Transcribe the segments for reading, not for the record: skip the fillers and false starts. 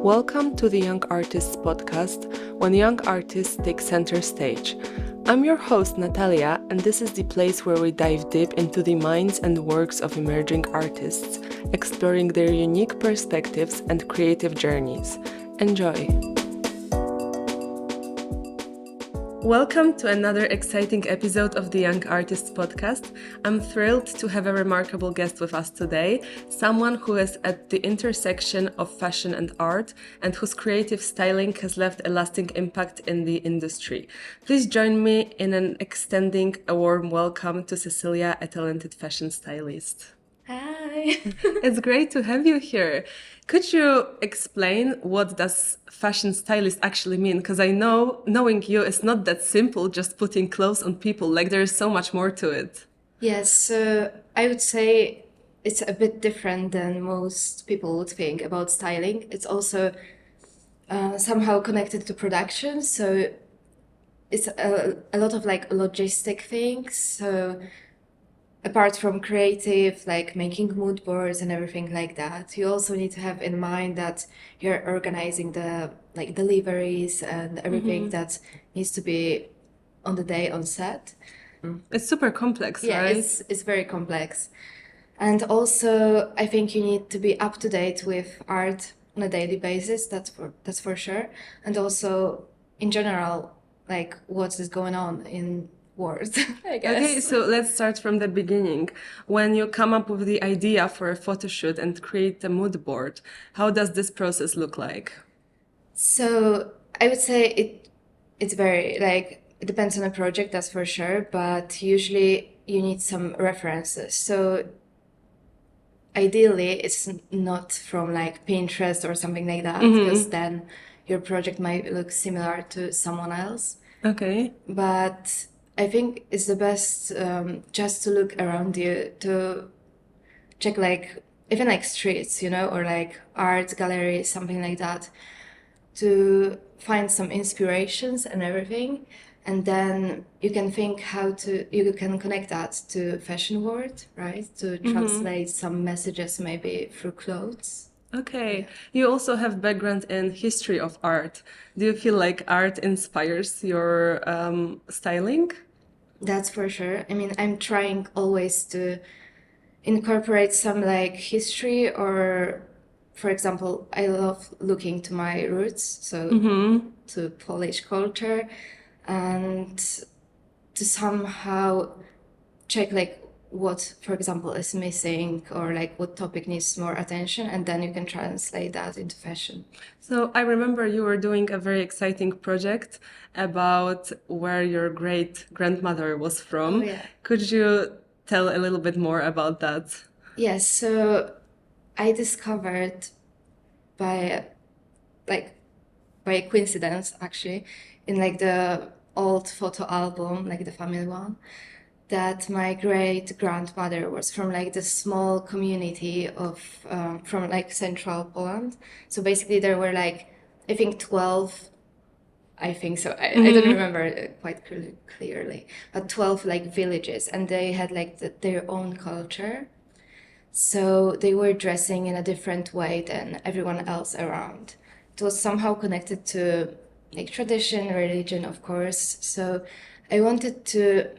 Welcome to the Young Artists podcast, when young artists take center stage. I'm your host, Natalia, and this is the place where we dive deep into the minds and works of emerging artists, exploring their unique perspectives and creative journeys. Enjoy! Welcome to another exciting episode of the Young Artists podcast. I'm thrilled to have a remarkable guest with us today, someone who is at the intersection of fashion and art and whose creative styling has left a lasting impact in the industry. Please join me in extending a warm welcome to Cecylia, a talented fashion stylist. Hi. It's great to have you here. Could you explain what does fashion stylist actually mean? Because I know knowing you is not that simple, just putting clothes on people. Like there is so much more to it. Yes, so I would say it's a bit different than most people would think about styling. It's also somehow connected to production. So it's a lot of like logistic things. So apart from creative, like making mood boards and everything like that, you also need to have in mind that you're organizing the like deliveries and everything that needs to be on the day on set. It's super complex, Yeah, right? it's very complex. And also, I think you need to be up to date with art on a daily basis. That's for sure. And also, in general, like what is going on in world, I guess. Okay, so let's start from the beginning. When you come up with the idea for a photo shoot and create a mood board, how does this process look like? So I would say it's very like it depends on the project, that's for sure. But usually you need some references. So ideally, it's not from like Pinterest or something like that, because then your project might look similar to someone else. Okay. But I think it's the best just to look around you to check like even like streets, you know, or like art galleries, something like that, to find some inspirations and everything. And then you can think you can connect that to fashion world, right? To translate some messages maybe through clothes. Okay. You also have background in history of art. Do you feel like art inspires your styling? That's for sure. I mean, I'm trying always to incorporate some like history or, for example, I love looking to my roots, so to Polish culture, and to somehow check like what, for example, is missing or like what topic needs more attention, and then you can translate that into fashion. So I remember you were doing a very exciting project about where your great grandmother was from. Oh, yeah. Could you tell a little bit more about that? Yes, so I discovered by like by coincidence actually in like the old photo album, like the family one, that my great grandmother was from like the small community of from like central Poland. So basically there were like I think 12, I think so. I don't remember it quite clearly, but 12 like villages, and they had like their own culture. So they were dressing in a different way than everyone else around. It was somehow connected to like tradition, religion, of course. So I wanted to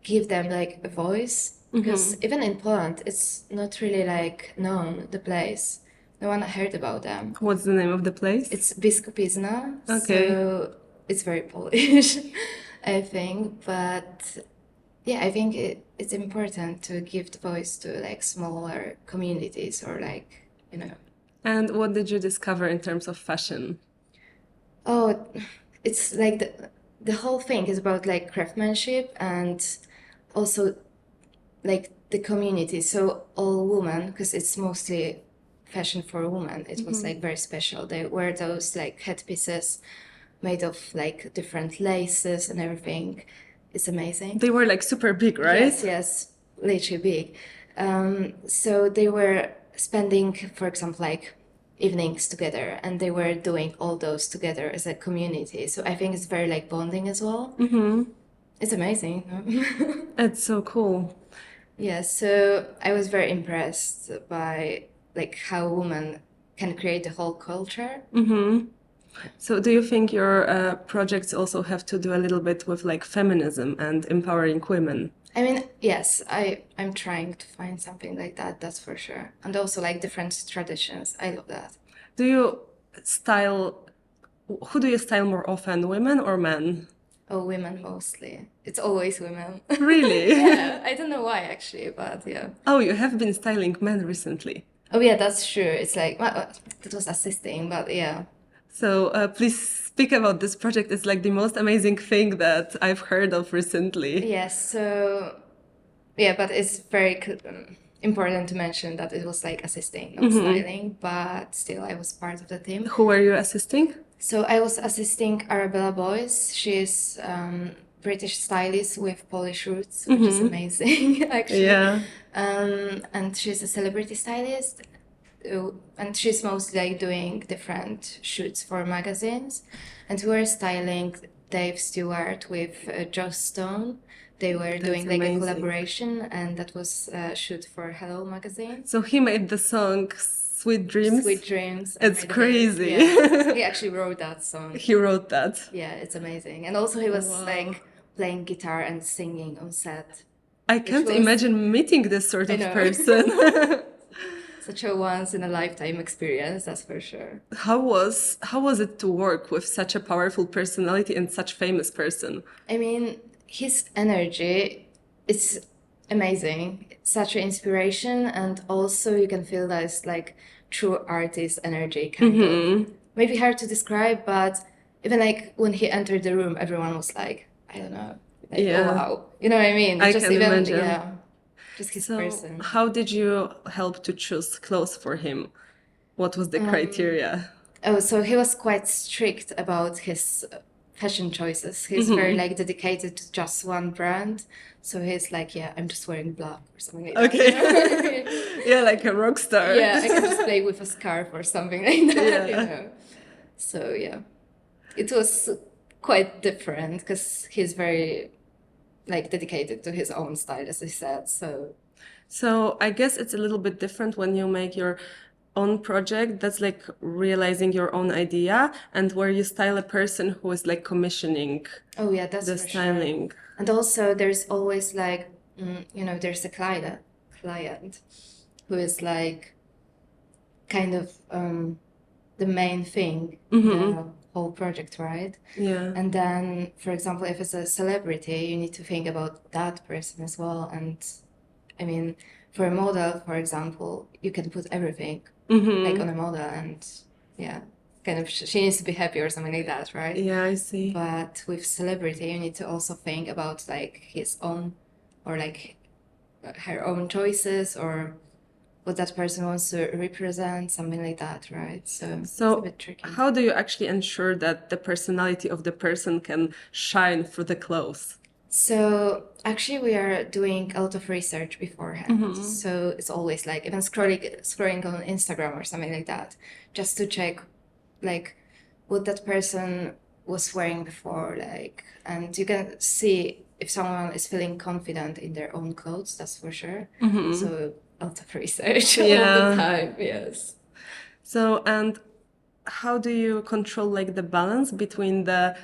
give them like a voice because even in Poland, it's not really like known, the place. No one heard about them. What's the name of the place? It's Biskupizna, Okay. so it's very Polish, I think. But yeah, I think it's important to give the voice to like smaller communities or like, you know. And what did you discover in terms of fashion? Oh, it's like the whole thing is about like craftsmanship and also like the community. So all women, because it's mostly fashion for women, it was like very special. They wear those like headpieces made of like different laces and everything. It's amazing. They were like super big, right? Yes, literally big. So they were spending, for example, like evenings together, and they were doing all those together as a community. So I think it's very like bonding as well. It's amazing. It's so cool. Yeah, so I was very impressed by like how women can create the whole culture. Mm-hmm. So do you think your projects also have to do a little bit with like feminism and empowering women? I mean, yes, I'm trying to find something like that, that's for sure. And also like different traditions. I love that. Do you style, who do you style more often, women or men? Oh, women mostly. It's always women. Really? Yeah, I don't know why actually, but yeah. Oh, you have been styling men recently. Oh yeah, that's true. It's like well, that was assisting, but yeah. So please speak about this project. It's like the most amazing thing that I've heard of recently. Yes, so yeah, but it's very important to mention that it was like assisting, not styling, but still I was part of the team. Who were you assisting? So I was assisting Arabella Boyce. She's British stylist with Polish roots, which is amazing actually. Yeah. And she's a celebrity stylist. And she's mostly like doing different shoots for magazines. And we were styling Dave Stewart with Joss Stone. They were doing like amazing. a collaboration, and that was a shoot for Hello magazine. So he made the song Sweet Dreams. Sweet Dreams. It's Made a crazy. Yeah. He actually wrote that song. He wrote that. Yeah, it's amazing. And also he was Wow. like playing guitar and singing on set. I can't was- imagine meeting this sort of know. person. Such a once in a lifetime experience, that's for sure. How was it to work with such a powerful personality and such famous person? I mean, his energy is amazing. It's such an inspiration, and also you can feel that it's like true artist energy, kind of. Maybe hard to describe, but even like when he entered the room, everyone was like, I don't know, like, Yeah. oh wow, you know what I mean? I can imagine. Yeah, just his So person. how did you help to choose clothes for him? What was the criteria? Oh, so he was quite strict about his fashion choices. He's very like dedicated to just one brand. So he's like, yeah, I'm just wearing black or something like that. Okay. Yeah, like a rock star. Yeah, I can just play with a scarf or something like that, you Yeah. know. So yeah, it was quite different because he's very like dedicated to his own style, as I said. So I guess it's a little bit different when you make your own project. That's like realizing your own idea, and where you style a person who is like commissioning oh yeah, that's the for styling. sure. And also there's always like, there's a client who is like kind of the main thing in the whole project, right? Yeah. And then, for example, if it's a celebrity, you need to think about that person as well. And I mean, for a model, for example, you can put everything like on a model, and yeah, kind of she needs to be happy or something like that, right? Yeah, I see. But with celebrity, you need to also think about like his own or like her own choices or what that person wants to represent, something like that, right? So it's a So bit tricky. how do you actually ensure that the personality of the person can shine through the clothes? So actually, we are doing a lot of research beforehand. So it's always like even scrolling on Instagram or something like that, just to check like what that person was wearing before, like, and you can see if someone is feeling confident in their own clothes. That's for sure. So a lot of research all Yeah. the time. Yes. So, and how do you control like the balance between the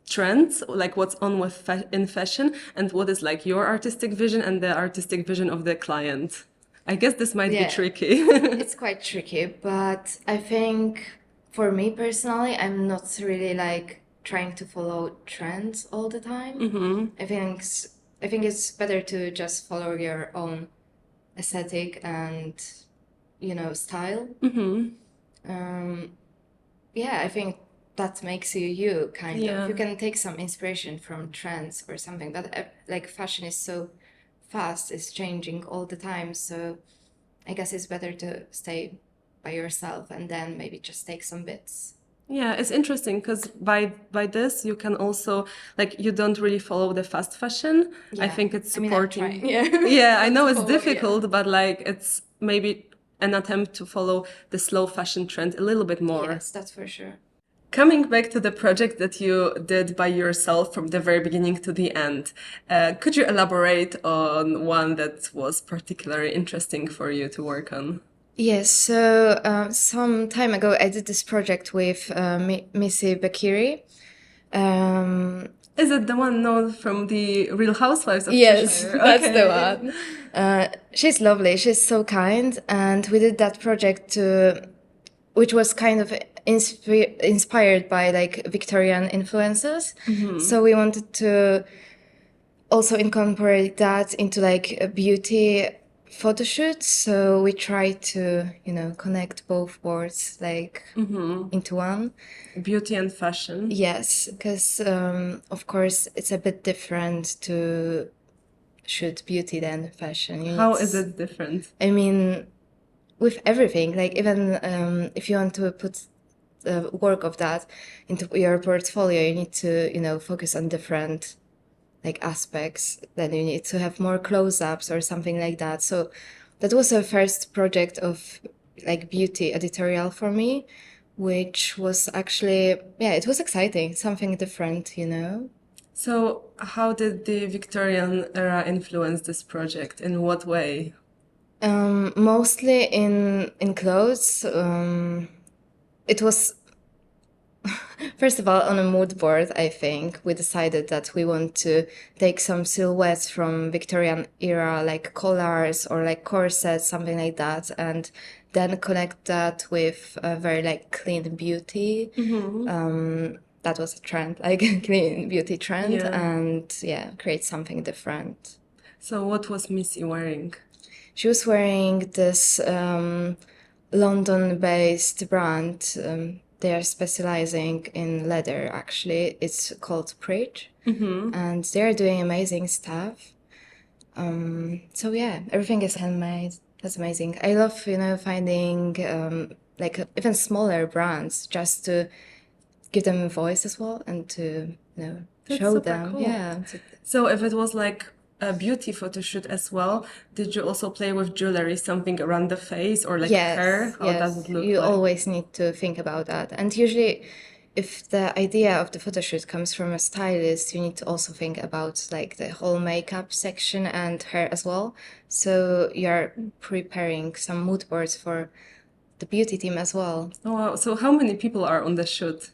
trends, like what's on with in fashion, and what is like your artistic vision and the artistic vision of the client? I guess this might be Yeah. tricky. It's quite tricky, but I think for me personally, I'm not really like trying to follow trends all the time. I think it's better to just follow your own aesthetic and style. Yeah, I think that makes you you kind Yeah. of. You can take some inspiration from trends or something, but like fashion is so fast, it's changing all the time. So I guess it's better to stay by yourself and then maybe just take some bits. Yeah, it's interesting because by this you can also like you don't really follow the fast fashion. I Yeah. think it's I mean, I'm supporting. trying, yeah. Yeah, I Not know to it's follow, yeah. difficult, but like it's maybe an attempt to follow the slow fashion trend a little bit more. Yes, that's for sure. Coming back to the project that you did by yourself from the very beginning to the end, could you elaborate on one that was particularly interesting for you to work on? Yes, so some time ago I did this project with Missy Bakiri. Um, Is it the one known from the Real Housewives of yes, Cheshire? that's the Okay. one. She's lovely, she's so kind, and we did that project which was kind of inspired by like Victorian influences. So we wanted to also incorporate that into like a beauty photo shoot. So we try to, connect both worlds like into one. Beauty and fashion. Yes, because of course it's a bit different to shoot beauty than fashion. How is it different? I mean, with everything, like even if you want to put the work of that into your portfolio, you need to, focus on different like aspects. Then you need to have more close-ups or something like that. So that was the first project of like beauty editorial for me, which was actually, yeah, it was exciting, something different. So, how did the Victorian era influence this project? In what way? Mostly in clothes. It was first of all on a mood board. I think we decided that we want to take some silhouettes from Victorian era, like collars or like corsets, something like that, and then connect that with a very like clean beauty. That was a trend, like clean beauty trend, Yeah. and yeah, create something different. So, what was Missy wearing? She was wearing this London-based brand. They are specializing in leather, actually. It's called Preach, and they're doing amazing stuff. So yeah, everything is handmade. That's amazing. I love, finding like even smaller brands just to give them a voice as well and to, That's show super them. cool. Yeah. So, if it was like a beauty photo shoot as well, did you also play with jewelry, something around the face or like hair? Yes, How does yes. it look You like? always need to think about that. And usually, if the idea of the photo shoot comes from a stylist, you need to also think about like the whole makeup section and hair as well. So you're preparing some mood boards for the beauty team as well. Oh, wow. So, how many people are on the shoot?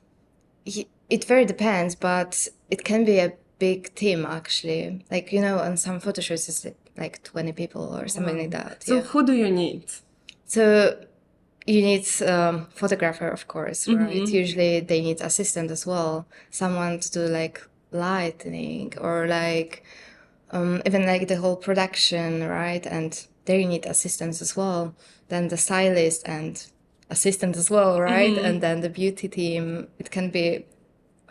It very depends, but it can be a big team actually. Like, on some photo shoots, it's like 20 people or something like that. So, Yeah. who do you need? So you need photographer, of course, right? Usually they need assistant as well, someone to do like lighting or like even like the whole production, right? And there you need assistants as well. Then the stylist and assistant as well, right? And then the beauty team. It can be,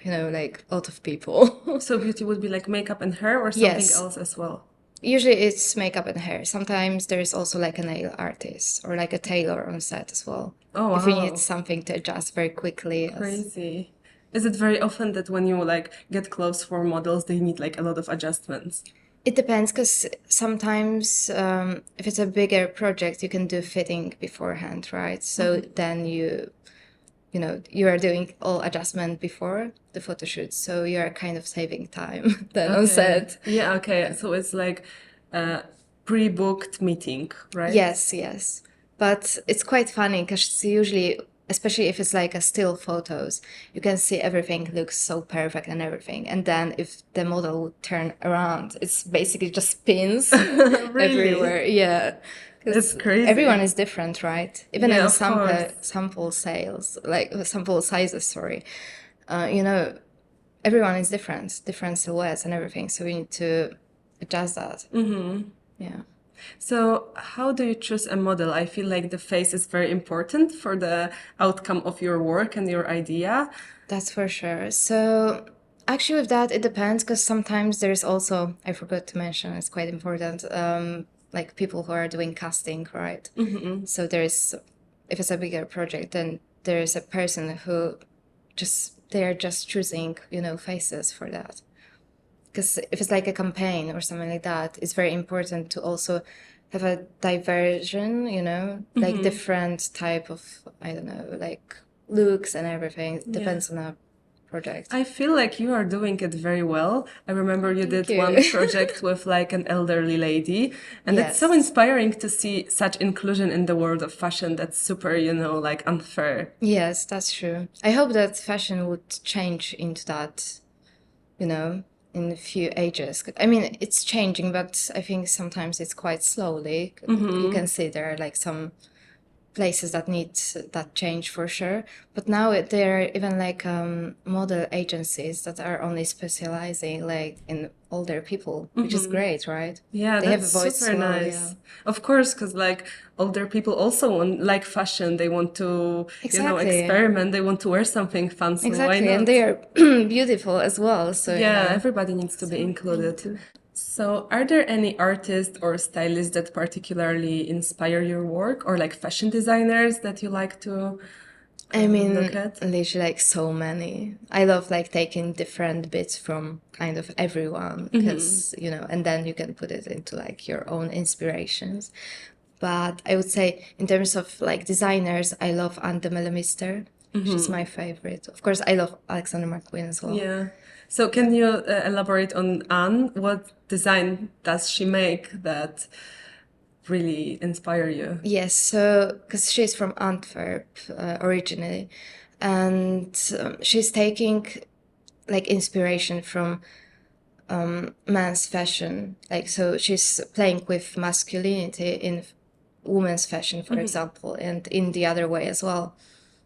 like a lot of people. So, beauty would be like makeup and hair or something Yes. else as well? Usually it's makeup and hair. Sometimes there's also like a nail artist or like a tailor on set as well. Oh, If you need wow. something to adjust very quickly. Crazy. Is it very often that when you like get clothes for models, they need like a lot of adjustments? It depends because sometimes if it's a bigger project, you can do fitting beforehand, right? So then you are doing all adjustment before the photo shoot. So you are kind of saving time then on set. Yeah, okay. So it's like a pre-booked meeting, right? Yes, yes. But it's quite funny because usually, especially if it's like a still photos, you can see everything looks so perfect and everything. And then if the model would turn around, it's basically just spins everywhere. Yeah. It's Because crazy. everyone is different, right? Even Yeah, in of course. sample sales, like sample sizes, sorry. You know, everyone is different silhouettes and everything. So we need to adjust that. Yeah. So, how do you choose a model? I feel like the face is very important for the outcome of your work and your idea. That's for sure. So actually with that it depends because sometimes there's also, I forgot to mention, it's quite important, like people who are doing casting, right? So there's, if it's a bigger project, then there's a person who they're just choosing, faces for that. Because if it's like a campaign or something like that, it's very important to also have a diversion, like different type of, I don't know, like looks and everything. Depends on a project. I feel like you are doing it very well. I remember you Thank did one you. project with like an elderly lady, and it's so Yes. inspiring to see such inclusion in the world of fashion that's super, like unfair. Yes, that's true. I hope that fashion would change into that, in a few ages. I mean, it's changing, but I think sometimes it's quite slowly. You can see there are like some places that need that change for sure. But now there are even like model agencies that are only specializing like in older people, which is great, right? Yeah, They have a that's voice super as well, yeah. nice. Of course, because like older people also like fashion. They want to, Exactly. experiment. They want to wear something fun. So why Exactly, and not? they are beautiful as well. So Yeah, everybody needs to So be we need included. to. So, are there any artists or stylists that particularly inspire your work, or like fashion designers that you like to I look mean, at? literally like so many. I love like taking different bits from kind of everyone because, and then you can put it into like your own inspirations. But I would say in terms of like designers, I love Anne de Mellemister. She's my favorite. Of course, I love Alexander McQueen as well. Yeah. So, can you elaborate on Anne? What design does she make that really inspire you? Yes, so because she's from Antwerp originally, and she's taking like inspiration from men's fashion. Like, so she's playing with masculinity in women's fashion, for example, and in the other way as well.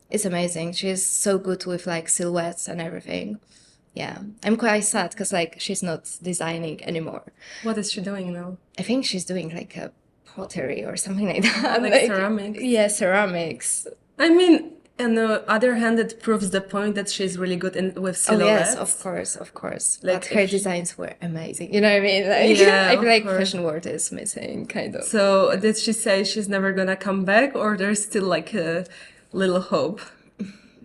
It's amazing. She's so good with like silhouettes and everything. Yeah, I'm quite sad because like she's not designing anymore. What is she doing now? I think she's doing like a pottery or something like that. Like ceramics? Yeah, ceramics. I mean, on the other hand, it proves the point that she's really good with Oh yes, silhouettes. of course. Like But if her she, designs were amazing. You know what I mean? Like yeah, I feel of like course. fashion world is missing, kind of. So did she say she's never gonna come back, or there's still like a little hope?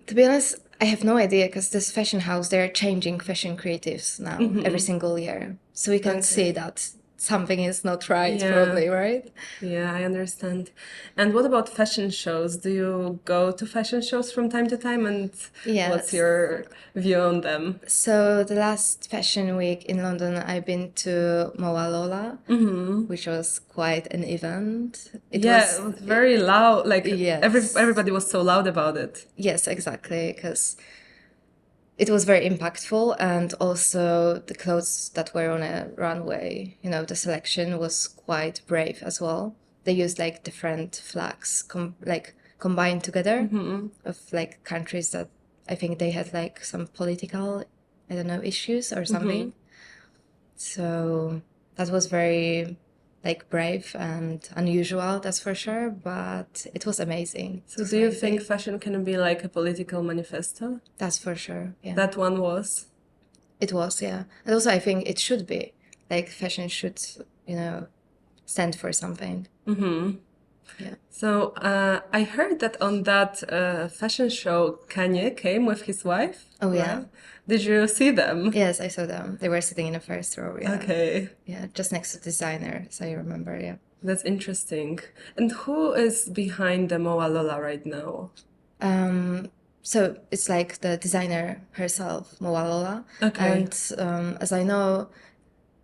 To be honest, I have no idea because this fashion house, they're changing fashion creatives now every single year. So we can see that something is not right, Yeah. probably, right? Yeah, I understand. And what about fashion shows? Do you go to fashion shows from time to time? And what's Yes. your view on them? So the last fashion week in London, I've been to Moalola, which was quite an event. It It was very loud. Like Yes. everybody was so loud about it. Yes, exactly, because it was very impactful, and also the clothes that were on a runway, the selection was quite brave as well. They used like different flags like combined together of like countries that I think they had like some political, I don't know, issues or something. So that was very like brave and unusual, that's for sure, but it was amazing. So do you think fashion can be like a political manifesto? That's for sure, yeah. That one was. It was, yeah. And also I think it should be. Like fashion should, stand for something. Yeah. So I heard that on that fashion show, Kanye came with his wife. Oh, yeah. Right? Did you see them? Yes, I saw them. They were sitting in the first row, yeah. Okay. Yeah, just next to the designer, so I remember, yeah. That's interesting. And who is behind the Moa Lola right now? So it's like the designer herself, Moalola. Okay. And as I know,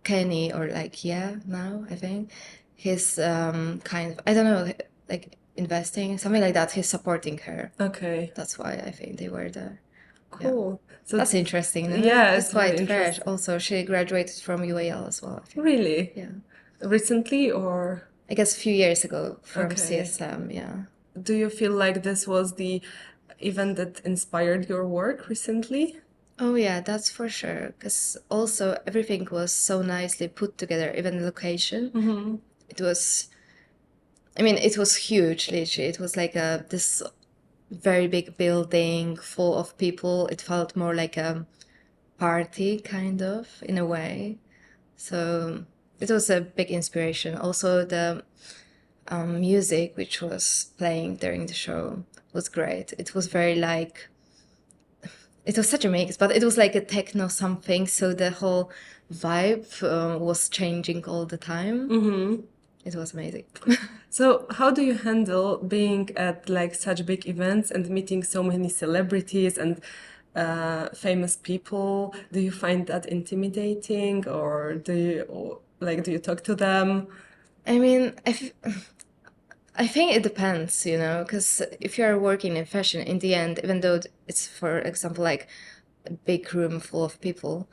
Kenny, or like, yeah, now, I think, he's kind of, I don't know, like investing, something like that. He's supporting her. Okay. That's why I think they were there. Cool. So That's interesting. No? Yeah, It's it's very quite fresh. interesting. Also, she graduated from UAL as well, I think. Really? Yeah. Recently or? I guess a few years ago from Okay. CSM, yeah. Do you feel like this was the event that inspired your work recently? Oh yeah, that's for sure. Because also everything was so nicely put together, even the location. It was, I mean, it was huge, literally. It was like this very big building full of people. It felt more like a party, kind of, in a way. So it was a big inspiration. Also, the music which was playing during the show was great. It was very like, it was such a mix, but it was like a techno something. So the whole vibe was changing all the time. It was amazing. So how do you handle being at like such big events and meeting so many celebrities and famous people. Do you find that intimidating, or do you talk to them? I mean, I think it depends, because if you're working in fashion, in the end, even though it's, for example, like a big room full of people,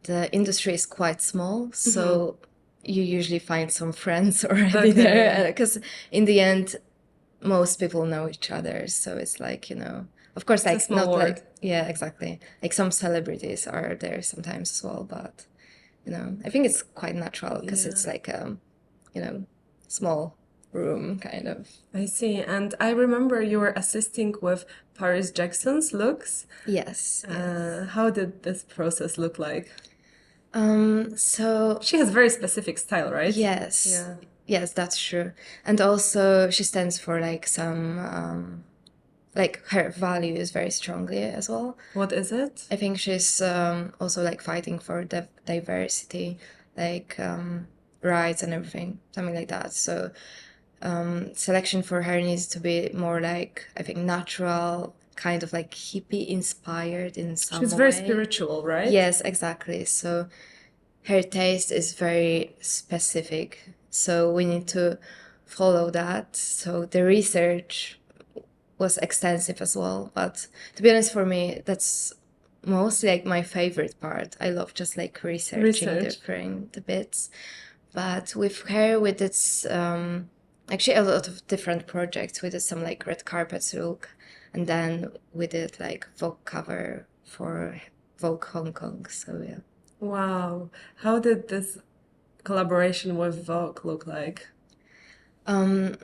the industry is quite small, so you usually find some friends already there. Okay. Because in the end, most people know each other, so it's like, of course, It's a like small not world. like, yeah, exactly. Like some celebrities are there sometimes as well, but I think it's quite natural because Yeah. it's like you know, small room kind of. I see. And I remember you were assisting with Paris Jackson's looks. Yes, yes. How did this process look like? So She has very specific style, right? yes, Yeah. yes, that's true. And also she stands for like some like her values very strongly as well. What is it? I think she's also like fighting for the diversity, like rights and everything, something like that. So selection for her needs to be more like, I think, natural, kind of like hippie inspired in some She's very way. spiritual, right? Yes, exactly. So her taste is very specific. So we need to follow that. So the research was extensive as well. But to be honest, for me, that's mostly like my favorite part. I love just like researching Research. different bits. But with her, we did actually a lot of different projects. We did some like red carpet look, and then we did like Vogue cover for Vogue Hong Kong. So yeah. Wow. How did this collaboration with Vogue look like? Um,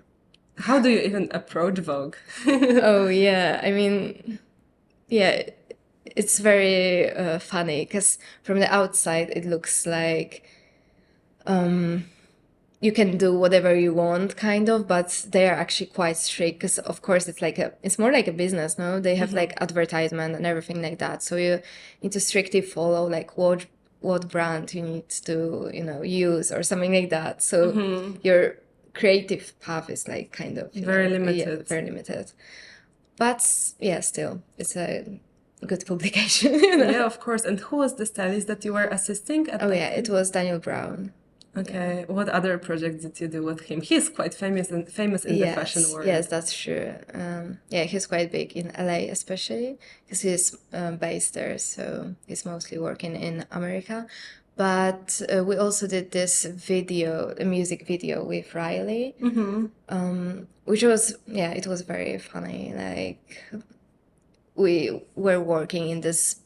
How do you even approach Vogue? oh yeah, I mean, yeah, it's very funny because from the outside it looks like you can do whatever you want, kind of, but they are actually quite strict because, of course, it's more like a business, no? They have like advertisement and everything like that, so you need to strictly follow like what brand you need to use or something like that. So your creative path is like kind of Very yeah, limited. very limited. But yeah, still, it's a good publication. Yeah, of course. And who was the stylist that you were assisting at Oh that yeah, it time? was Daniel Brown. Yeah. Okay. What other projects did you do with him? He's quite famous in the fashion Yes, yes, world. that's true. Yeah, he's quite big in LA, especially because he's based there, so he's mostly working in America. But we also did this video, a music video with Riley, which was, yeah, it was very funny. Like we were working in this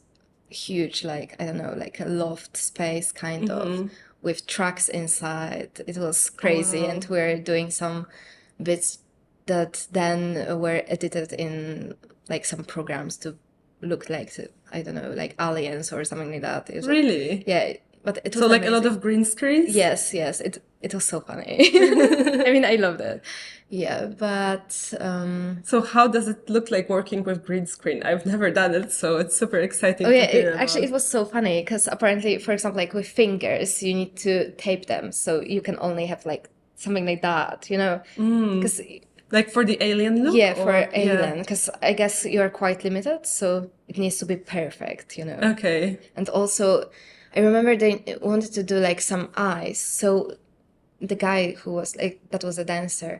huge, like, I don't know, like a loft space kind of with tracks inside. It was crazy. And Wow. we're doing some bits that then were edited in like some programs to look like, I don't know, like aliens or something like that. Really? Yeah, but it So was like a lot amazing. of green screens? Yes, yes, it was so funny. I mean, I loved it. Yeah, but So how does it look like working with green screen? I've never done it, so it's super exciting oh yeah, to hear actually about. it was so funny because apparently, for example, like with fingers, you need to tape them, so you can only have like something like that, because Like for the alien yeah, look for or yeah. alien, because I guess you're quite limited, so it needs to be perfect. Okay. And also, I remember they wanted to do like some eyes, so the guy who was like that was a dancer,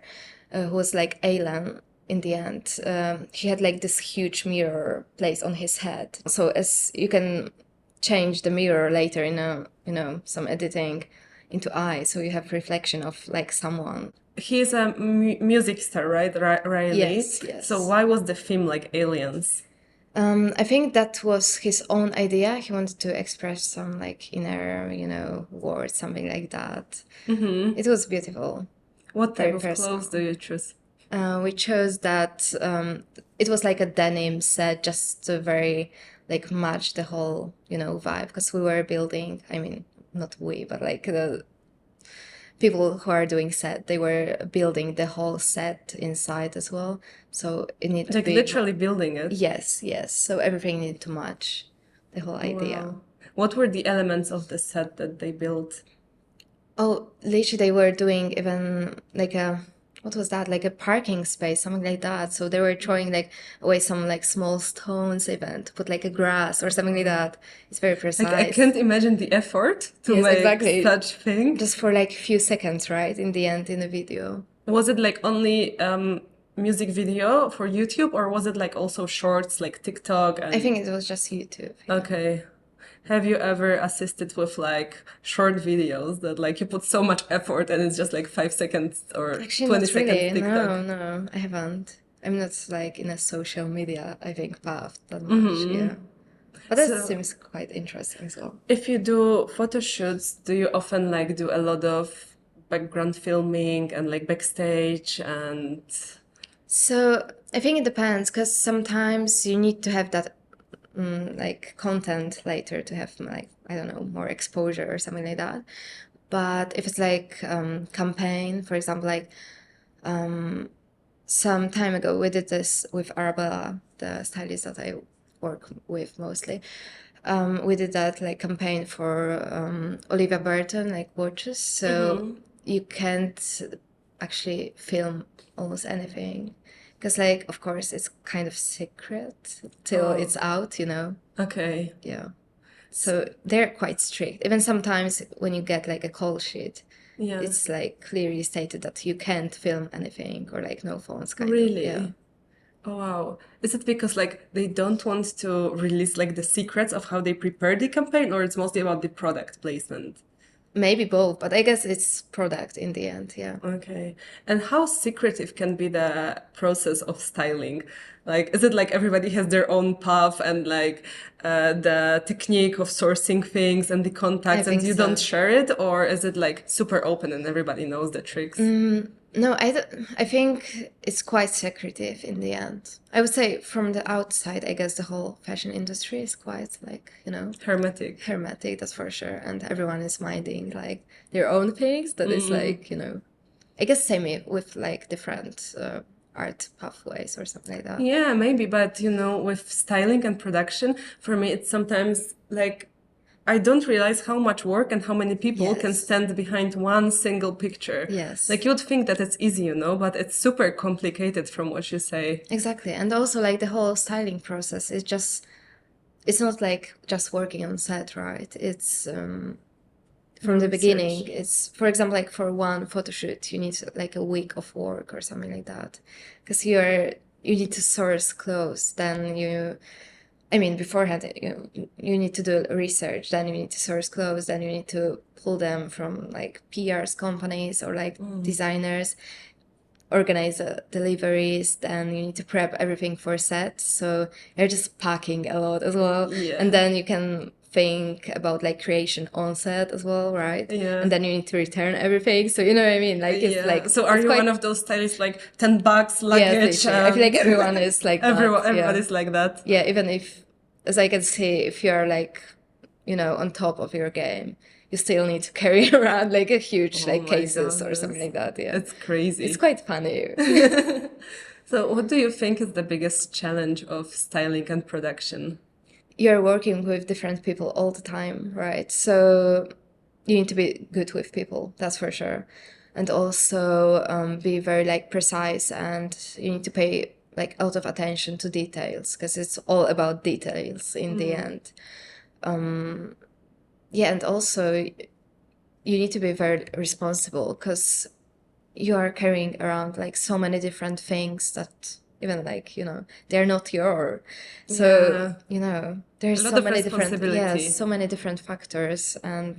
who was like Alan in the end. He had like this huge mirror placed on his head. So as you can change the mirror later in some editing into eye, so you have reflection of like someone. He's a music star, right? Riley. Yes, So yes. why was the theme like aliens? I think that was his own idea. He wanted to express some like inner, words, something like that. It was beautiful, What type very of clothes do personal. you choose? We chose that it was like a denim set just to very like match the whole vibe because we were building, I mean, not we, but like the people who are doing set, they were building the whole set inside as well, so it needed to Like be, literally building it. yes, yes, so everything needed to match the whole idea. Wow. What were the elements of the set that they built? Oh, literally, they were doing even like a, what was that? Like a parking space, something like that. So they were throwing like away some like small stones even to put like a grass or something like that. It's very Like I precise. can't imagine the effort to Yes, make exactly. such thing. Just for like a few seconds, right? In the end, in the video. Was it like only music video for YouTube, or was it like also shorts like TikTok I think and it was just YouTube. Yeah. okay. Have you ever assisted with like short videos that like you put so much effort and it's just like 5 seconds or Actually, 20 not seconds really. TikTok? No, I haven't. I'm not like in a social media, I think, path that much. Yeah. But that So seems quite interesting as well. if you do photo shoots, do you often like do a lot of background filming and like backstage and So I think it depends because sometimes you need to have that like content later to have like I don't know more exposure or something like that. But if it's like campaign, for example, like some time ago we did this with Arabella, the stylist that I work with mostly. We did that like campaign for Olivia Burton, like watches. So you can't actually film almost anything because, like, of course, it's kind of secret till oh, it's out, you know. okay. Yeah. So they're quite strict. Even sometimes when you get like a call sheet, Yeah. it's like clearly stated that you can't film anything or like no phones, kind of. Yeah. Really? Oh wow. Is it because like they don't want to release like the secrets of how they prepare the campaign, or it's mostly about the product placement? Maybe both, but I guess it's product in the end. Yeah. Okay. And how secretive can be the process of styling? Like, is it like everybody has their own path and like the technique of sourcing things and the I contacts and think you don't so. share it? Or is it like super open and everybody knows the tricks? No, I think it's quite secretive in the end. I would say from the outside, I guess the whole fashion industry is quite like, you know, Hermetic. hermetic, that's for sure. And everyone is minding like their own things. That is like, you know, I guess same with like different art pathways or something like that. Yeah, maybe, but you know, with styling and production, for me, it's sometimes like I don't realize how much work and how many people can Yes. stand behind one single picture. Yes. Like you'd think that it's easy, you know, but it's super complicated from what you say. Exactly. And also like the whole styling process is just it's not like just working on set, right? It's from the beginning. Research. It's for example like for one photo shoot you need like a week of work or something like that because you need to source clothes. Then you I mean beforehand you need to do research, then you need to source clothes, then you need to pull them from like PRs companies or like designers, organize deliveries, then you need to prep everything for set. So you're just packing a lot as well. Yeah. And then you can think about like creation on set as well, right? Yeah. And then you need to return everything. So you know what I mean? Like it's Yeah. like So are it's you quite one of those stylists like $10 yes, luggage? literally. I feel like everyone is like everyone, that. Yeah. everybody's like that. Yeah, even if as I can say, if you're like, you know, on top of your game, you still need to carry around like a huge Oh like my cases or goodness. something like that. Yeah. It's crazy. It's quite funny. So what do you think is the biggest challenge of styling and production? You're working with different people all the time, right? So you need to be good with people, that's for sure. And also be very like precise, and you need to pay like a lot of attention to details because it's all about details in the end. Yeah, and also you need to be very responsible because you are carrying around like so many different things that even like you know they're not your so Yeah. you know there's A lot so of many different responsibility. yes so many different factors, and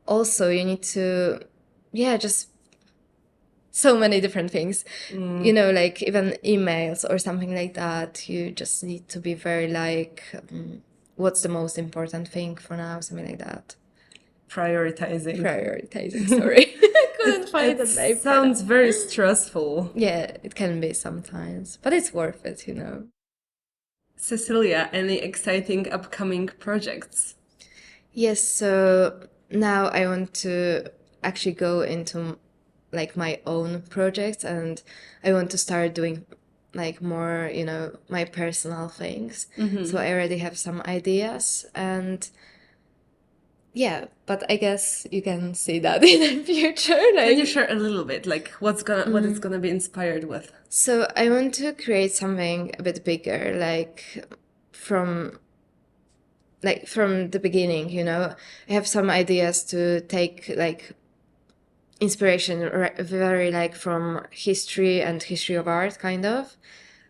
also you need to yeah just so many different things, you know, like even emails or something like that. You just need to be very like what's the most important thing for now, something like that. Prioritizing, sorry. I couldn't find a It name for sounds that. very stressful. Yeah, it can be sometimes, but it's worth it, you know. Cecilia, any exciting upcoming projects? Yes, so now I want to actually go into like my own projects, and I want to start doing like more, you know, my personal things. So I already have some ideas, and Yeah, but I guess you can see that in the future. Can you share a little bit, like what it's gonna be inspired with? So I want to create something a bit bigger, from from the beginning, I have some ideas to take inspiration very from history of art, kind of.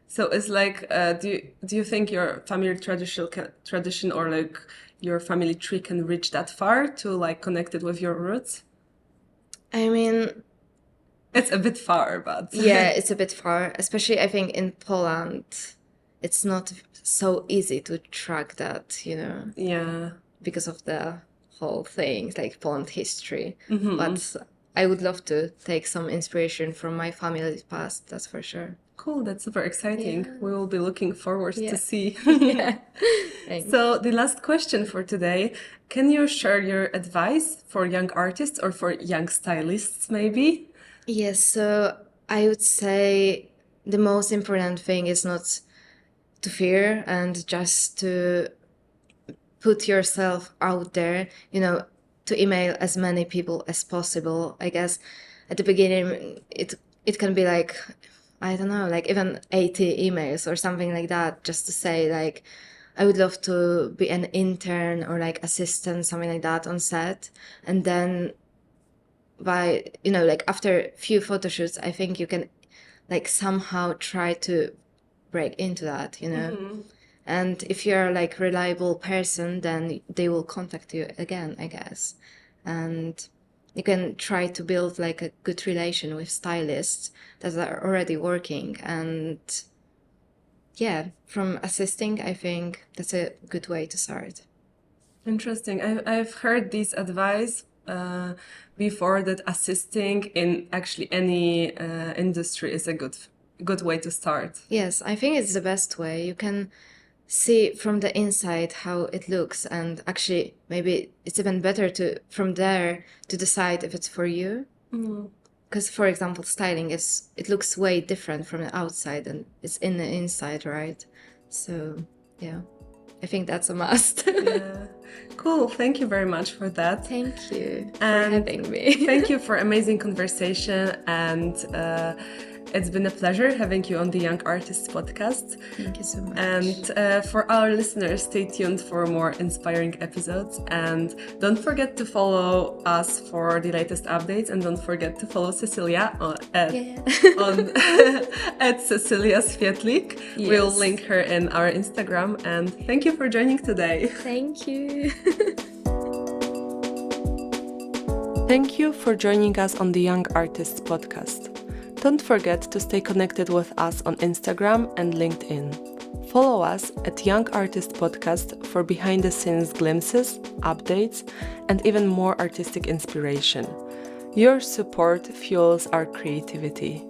So it's like, do you think your family tradition or like your family tree can reach that far to like connect it with your roots? I mean, It's a bit far, but yeah, it's a bit far, especially I think in Poland, it's not so easy to track that, yeah. because of the whole thing, like Poland history. But I would love to take some inspiration from my family's past, that's for sure. Cool, that's super exciting. Yeah. We will be looking forward to see. Yeah. Thanks. So the last question for today, can you share your advice for young artists or for young stylists maybe? Yes, so I would say the most important thing is not to fear and just to put yourself out there, to email as many people as possible. I guess at the beginning it can be I don't know, even 80 emails or something like that, just to say I would love to be an intern or assistant, something like that on set. And then by after a few photo shoots, I think you can somehow try to break into that, and if you're reliable person, then they will contact you again, I guess. And you can try to build a good relation with stylists that are already working. And yeah, from assisting, I think that's a good way to start. Interesting. I've heard this advice before, that assisting in actually any industry is a good way to start. Yes, I think it's the best way. You can see from the inside how it looks, and actually maybe it's even better to from there to decide if it's for you. Because for example, styling it looks way different from the outside and it's in the inside, right? So yeah, I think that's a must. Yeah. Cool. Thank you very much for that. Thank you for And having me. Thank you for amazing conversation, and it's been a pleasure having you on the Young Artists podcast. Thank you so much. And for our listeners, stay tuned for more inspiring episodes. And don't forget to follow us for the latest updates. And don't forget to follow Cecylia on at Cecylia Svietlik. Yes. We'll link her in our Instagram. And thank you for joining today. Thank you. Thank you for joining us on the Young Artists podcast. Don't forget to stay connected with us on Instagram and LinkedIn. Follow us at Young Artist Podcast for behind-the-scenes glimpses, updates, and even more artistic inspiration. Your support fuels our creativity.